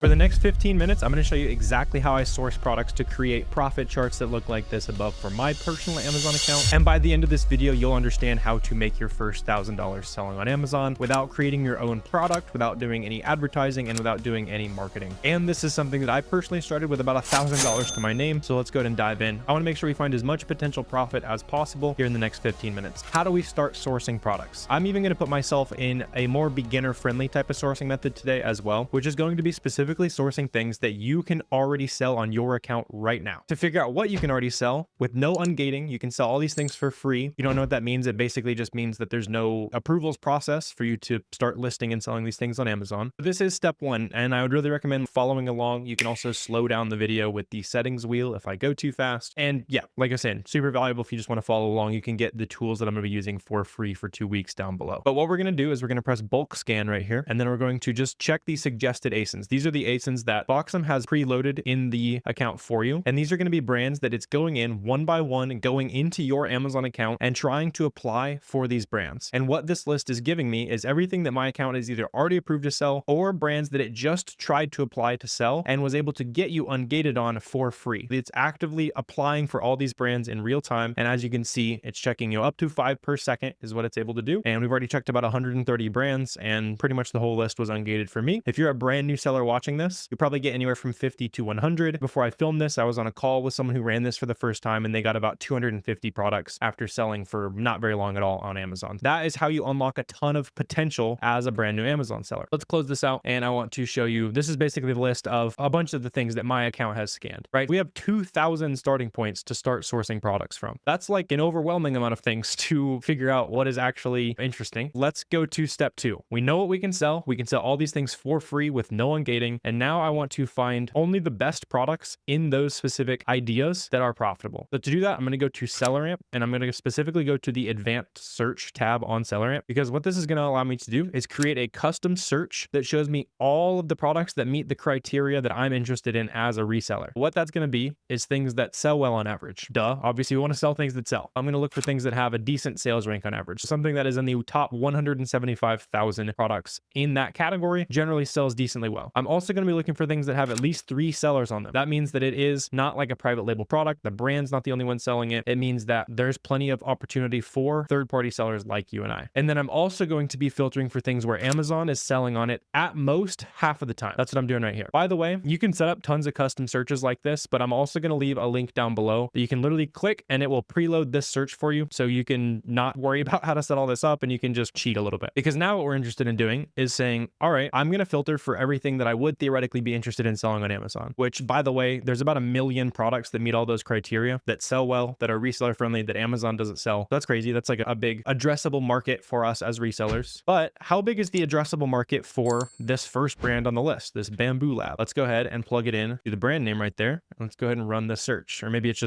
For the next 15 minutes, I'm going to show you exactly how I source products to create profit charts that look like this above for my personal Amazon account. And by the end of this video, you'll understand how to make your first $1,000 selling on Amazon without creating your own product, without doing any advertising, and without doing any marketing. And this is something that I personally started with about $1,000 to my name. So let's go ahead and dive in. I want to make sure we find as much potential profit as possible here in the next 15 minutes. How do we start sourcing products? I'm even going to put myself in a more beginner-friendly type of sourcing method today as well, which is going to be specifically sourcing things that you can already sell on your account right now. To figure out what you can already sell with no ungating, you can sell all these things for free. You don't know what that means. It basically just means that there's no approvals process for you to start listing and selling these things on Amazon. This is step one, and I would really recommend following along. You can also slow down the video with the settings wheel if I go too fast. And yeah, like I said, super valuable if you just want to follow along. You can get the tools that I'm going to be using for free for 2 weeks down below. But what we're going to do is we're going to press bulk scan right here, and then we're going to just check the suggested ASINs. These are the ASINs that Boxem has preloaded in the account for you. And these are going to be brands that it's going in one by one, going into your Amazon account and trying to apply for these brands. And what this list is giving me is everything that my account is either already approved to sell or brands that it just tried to apply to sell and was able to get you ungated on for free. It's actively applying for all these brands in real time. And as you can see, it's checking you up to 5 per second is what it's able to do. And we've already checked about 130 brands, and pretty much the whole list was ungated for me. If you're a brand new seller watching this, you probably get anywhere from 50 to 100. Before I filmed this, I was on a call with someone who ran this for the first time, and they got about 250 products after selling for not very long at all on Amazon. That is how you unlock a ton of potential as a brand new Amazon seller. Let's close this out, and I want to show you, this is basically the list of a bunch of the things that my account has scanned, right? We have 2,000 starting points to start sourcing products from. That's like an overwhelming amount of things to figure out what is actually interesting. Let's go to step 2. We know what we can sell. We can sell all these things for free with no ungating. And now I want to find only the best products in those specific ideas that are profitable. So to do that, I'm going to go to SellerAmp, and I'm going to specifically go to the advanced search tab on SellerAmp, because what this is going to allow me to do is create a custom search that shows me all of the products that meet the criteria that I'm interested in as a reseller. What that's going to be is things that sell well on average. Duh. Obviously, we want to sell things that sell. I'm going to look for things that have a decent sales rank on average. Something that is in the top 175,000 products in that category generally sells decently well. I'm also going to be looking for things that have at least 3 sellers on them. That means that it is not like a private label product. The brand's not the only one selling it. It means that there's plenty of opportunity for third-party sellers like you and I. And then I'm also going to be filtering for things where Amazon is selling on it at most half of the time. That's what I'm doing right here. By the way, you can set up tons of custom searches like this, but I'm also going to leave a link down below that you can literally click and it will preload this search for you. So you can not worry about how to set all this up, and you can just cheat a little bit. Because now what we're interested in doing is saying, all right, I'm going to filter for everything that I would theoretically be interested in selling on Amazon, which, by the way, there's about 1 million products that meet all those criteria, that sell well, that are reseller friendly, that Amazon doesn't sell. That's crazy. That's like a big addressable market for us as resellers. But how big is the addressable market for this first brand on the list, this Bamboo Lab? Let's go ahead and plug it in to the brand name right there. Let's go ahead and run the search, or maybe it's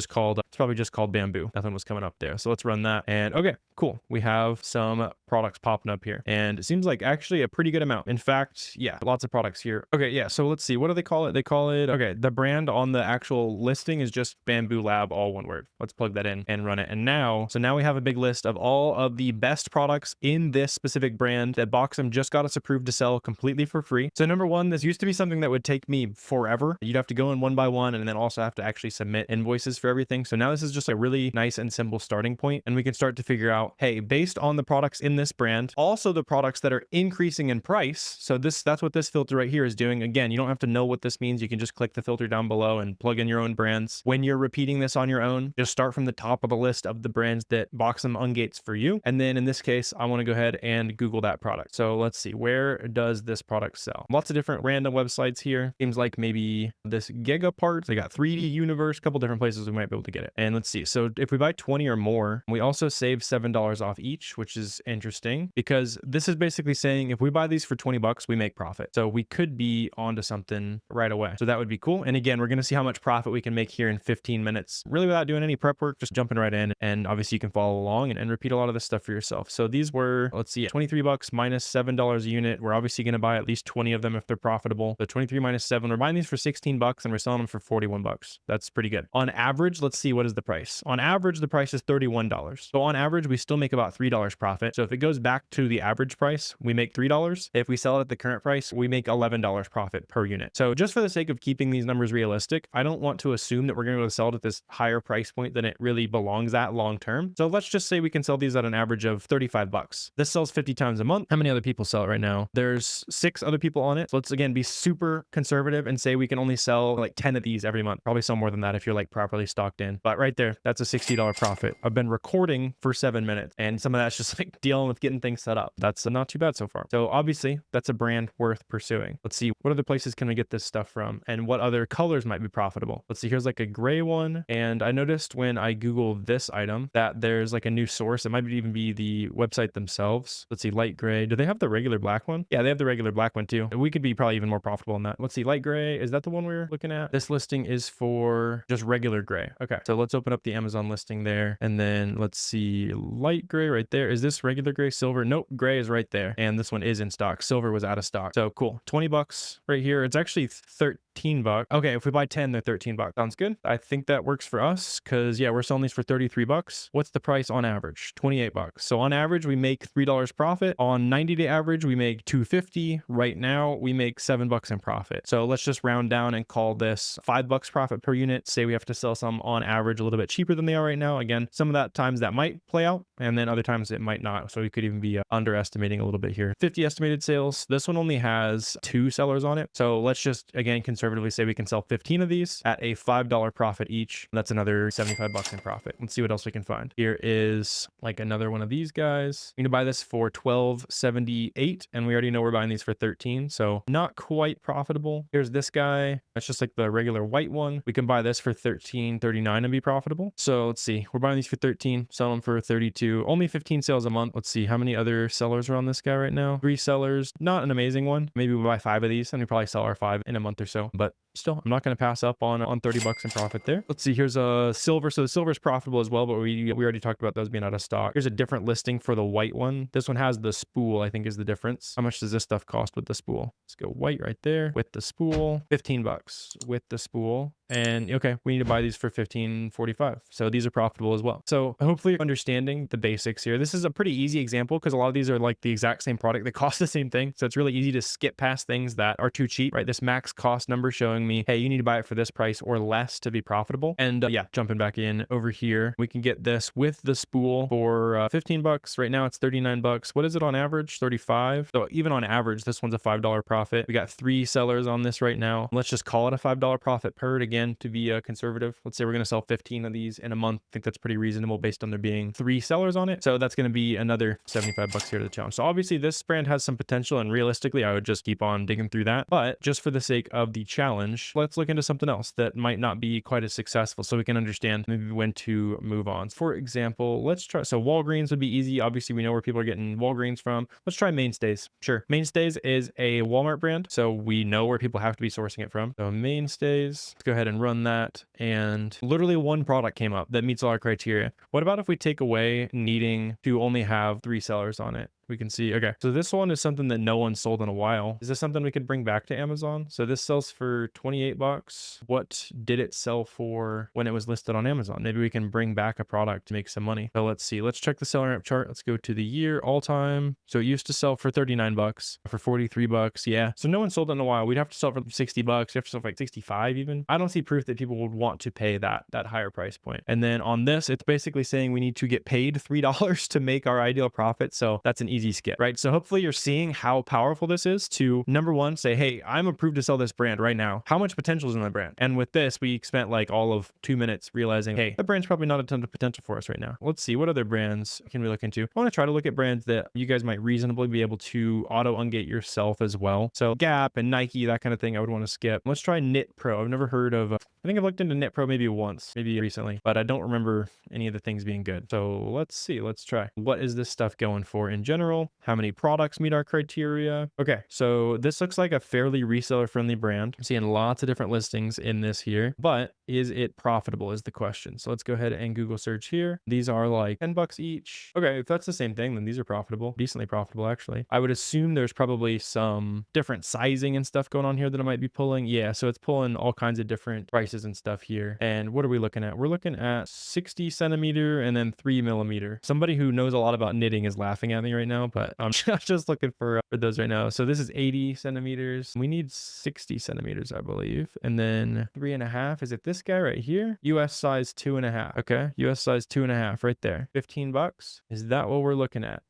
probably just called Bamboo. Nothing was coming up there. So let's run that. And okay, cool. We have some products popping up here, and it seems like actually a pretty good amount. In fact, yeah, lots of products here. Okay, yeah, so let's see. What do they call it? They call it, okay, the brand on the actual listing is just Bamboo Lab, all one word. Let's plug that in and run it. And now we have a big list of all of the best products in this specific brand that Boxem just got us approved to sell completely for free. So number one, this used to be something that would take me forever. You'd have to go in one by one and then also have to actually submit invoices for everything. So now this is just a really nice and simple starting point, and we can start to figure out, hey, based on the products in this brand, also the products that are increasing in price. So that's what this filter right here is doing. Again, you don't have to know what this means. You can just click the filter down below and plug in your own brands. When you're repeating this on your own, just start from the top of the list of the brands that Boxem ungates for you. And then in this case, I want to go ahead and Google that product. So let's see, where does this product sell? Lots of different random websites here. Seems like maybe this Giga Parts. They got 3D Universe, a couple different places we might be able to get it. And let's see. So if we buy 20 or more, we also save $7 off each, which is interesting because this is basically saying if we buy these for 20 bucks, we make profit. So we could be onto something right away. So that would be cool. And again, we're going to see how much profit we can make here in 15 minutes, really without doing any prep work, just jumping right in. And obviously you can follow along and repeat a lot of this stuff for yourself. So these were, let's see, 23 bucks minus $7 a unit. We're obviously going to buy at least 20 of them if they're profitable. So 23 minus 7, we're buying these for 16 bucks and we're selling them for 41 bucks. That's pretty good. On average, let's see, what is the price? On average, the price is $31. So on average, we still make about $3 profit. So if it goes back to the average price, we make $3. If we sell it at the current price, we make $11 profit profit per unit. So just for the sake of keeping these numbers realistic, I don't want to assume that we're going to be able to sell it at this higher price point than it really belongs at long term. So let's just say we can sell these at an average of 35 bucks. This sells 50 times a month. How many other people sell it right now? There's 6 other people on it. So let's again be super conservative and say we can only sell like 10 of these every month. Probably sell more than that if you're like properly stocked in. But right there, that's a $60 profit. I've been recording for 7 minutes and some of that's just like dealing with getting things set up. That's not too bad so far. So obviously that's a brand worth pursuing. Let's see what other places can we get this stuff from and what other colors might be profitable. Let's see, here's like a gray one. And I noticed when I Googled this item that there's like a new source. It might even be the website themselves. Let's see, light gray. Do they have the regular black one? Yeah, they have the regular black one too. We could be probably even more profitable in that. Let's see, light gray. Is that the one we're looking at? This listing is for just regular gray. Okay, so let's open up the Amazon listing there. And then let's see, light gray right there. Is this regular gray? Silver? Nope, gray is right there. And this one is in stock. Silver was out of stock. So cool. 20 bucks right here. It's actually 13 bucks. Okay, if we buy 10, they're 13 bucks. Sounds good. I think that works for us because yeah, we're selling these for 33 bucks. What's the price on average? 28 bucks. So on average, we make $3 profit. On 90-day average, we make $2.50. Right now, we make $7 in profit. So let's just round down and call this $5 profit per unit. Say we have to sell some on average a little bit cheaper than they are right now. Again, some of that times that might play out and then other times it might not. So we could even be underestimating a little bit here. 50 estimated sales. This one only has 2 sellers on it. So let's just, again, conservatively say we can sell 15 of these at a $5 profit each. That's another 75 bucks in profit. Let's see what else we can find. Here is like another one of these guys. We can buy this for $12.78 and we already know we're buying these for 13. So not quite profitable. Here's this guy. That's just like the regular white one. We can buy this for $13.39 and be profitable. So let's see. We're buying these for 13, sell them for 32. Only 15 sales a month. Let's see how many other sellers are on this guy right now. 3 sellers. Not an amazing one. Maybe we buy 5 of these and we probably sell our 5 in a month or so. But still, I'm not going to pass up on 30 bucks in profit there. Let's see. Here's a silver. So the silver is profitable as well, but we already talked about those being out of stock. Here's a different listing for the white one. This one has the spool, I think is the difference. How much does this stuff cost with the spool? Let's go white right there with the spool. 15 bucks with the spool. And okay, we need to buy these for $15.45. So these are profitable as well. So hopefully you're understanding the basics here. This is a pretty easy example because a lot of these are like the exact same product. They cost the same thing. So it's really easy to skip past things that are too cheap, right? This max cost number showing me, hey, you need to buy it for this price or less to be profitable. And yeah, jumping back in over here, we can get this with the spool for 15 bucks. Right now it's 39 bucks. What is it on average? 35. So even on average, this one's a $5 profit. We got 3 sellers on this right now. Let's just call it a $5 profit per again to be conservative. Let's say we're going to sell 15 of these in a month. I think that's pretty reasonable based on there being 3 sellers on it. So that's going to be another 75 bucks here to the challenge. So obviously this brand has some potential and realistically, I would just keep on digging through that. But just for the sake of the challenge, let's look into something else that might not be quite as successful so we can understand maybe when to move on. For example, let's try, so Walgreens would be easy. Obviously we know where people are getting Walgreens from. Let's try Mainstays. Sure. Mainstays is a Walmart brand. So we know where people have to be sourcing it from. So Mainstays, let's go ahead and run that. And literally one product came up that meets all our criteria. What about if we take away needing to only have 3 sellers on it? We can see, okay, so this one is something that no one sold in a while. Is this something we could bring back to Amazon? So this sells for 28 bucks. What did it sell for when it was listed on Amazon? Maybe we can bring back a product to make some money. So let's see, let's check the SellerAmp chart. Let's go to the year all time. So it used to sell for 39 bucks, for 43 bucks. Yeah. So no one sold it in a while. We'd have to sell for 60 bucks. We have to sell for like 65 even. I don't see proof that people would want to pay that higher price point. And then on this, it's basically saying we need to get paid $3 to make our ideal profit. So that's an easy skip, right? So hopefully you're seeing how powerful this is to, number one, say, hey, I'm approved to sell this brand right now. How much potential is in the brand? And with this, we spent like all of 2 minutes realizing, hey, the brand's probably not a ton of potential for us right now. Let's see, what other brands can we look into? I want to try to look at brands that you guys might reasonably be able to auto ungate yourself as well. So Gap and Nike, that kind of thing, I would want to skip. Let's try Knit Pro. I've never heard of, I think I've looked into Knit Pro maybe once, maybe recently, but I don't remember any of the things being good. So let's see, let's try. What is this stuff going for in general? How many products meet our criteria? Okay, so this looks like a fairly reseller friendly brand. I'm seeing lots of different listings in this here, but is it profitable is the question. So let's go ahead and Google search here. These are like 10 bucks each. Okay, if that's the same thing, then these are profitable, decently profitable actually. I would assume there's probably some different sizing and stuff going on here that I might be pulling. Yeah, so it's pulling all kinds of different price prices and stuff here. And what are we looking at? We're looking at 60 centimeter and then 3 millimeter. Somebody who knows a lot about knitting is laughing at me right now, but I'm just looking for those right now. So this is 80 centimeters. We need 60 centimeters, I believe. And then 3.5. Is it this guy right here? US size 2.5. Okay. US size 2.5 right there. $15. Is that what we're looking at?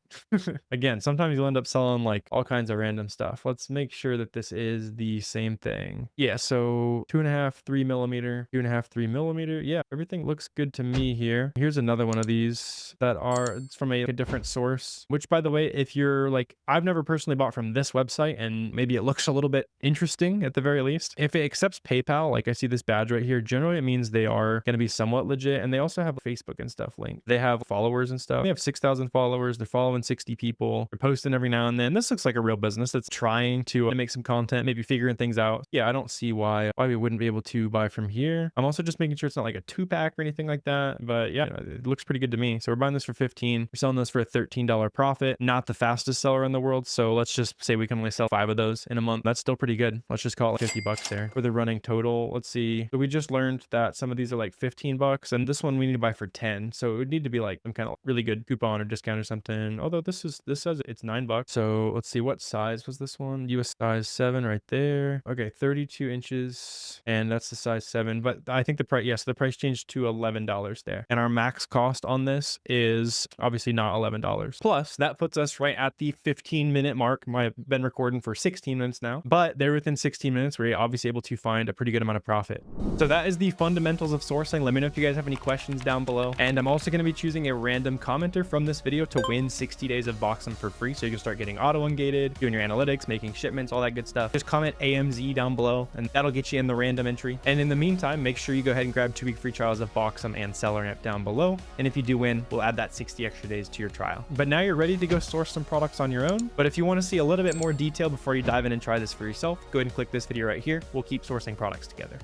Again, sometimes you'll end up selling like all kinds of random stuff. Let's make sure that this is the same thing. Yeah, so 2.5, 3 millimeter, 2.5, 3 millimeter. Yeah, everything looks good to me here. Here's another one of these that are, it's from a different source, which by the way, if you're like, I've never personally bought from this website and maybe it looks a little bit interesting at the very least. If it accepts PayPal, like I see this badge right here, generally it means they are going to be somewhat legit. And they also have Facebook and stuff linked. They have followers and stuff. They have 6,000 followers. They're following 60 people. They're posting every now and then. This looks like a real business that's trying to make some content, maybe figuring things out. Yeah, I don't see why we wouldn't be able to buy from here. I'm also just making sure it's not like a 2-pack or anything like that. But yeah, it looks pretty good to me. So we're buying this for 15. We're selling this for a $13 profit. Not the fastest seller in the world. So let's just say we can only sell 5 of those in a month. That's still pretty good. Let's just call it $50 there for the running total. Let's see. So we just learned that some of these are like $15 and this one we need to buy for 10. So it would need to be like some kind of really good coupon or discount or something. Although this says it's $9. So let's see, what size was this one? US size 7 right there. Okay, 32 inches, and that's the size 7. But I think the price, yes, the price changed to $11 there. And our max cost on this is obviously not $11. Plus, that puts us right at the 15-minute mark. I've been recording for 16 minutes now, but they're within 16 minutes. We're obviously able to find a pretty good amount of profit. So that is the fundamentals of sourcing. Let me know if you guys have any questions down below. And I'm also going to be choosing a random commenter from this video to win 60 days of Boxem for free, so you can start getting auto ungated, doing your analytics, making shipments, all that good stuff. Just comment AMZ down below and that'll get you in the random entry. And in the meantime, make sure you go ahead and grab 2-week free trials of Boxem and SellerAmp down below. And if you do win, we'll add that 60 extra days to your trial. But now you're ready to go source some products on your own. But if you want to see a little bit more detail before you dive in and try this for yourself, go ahead and click this video right here. We'll keep sourcing products together.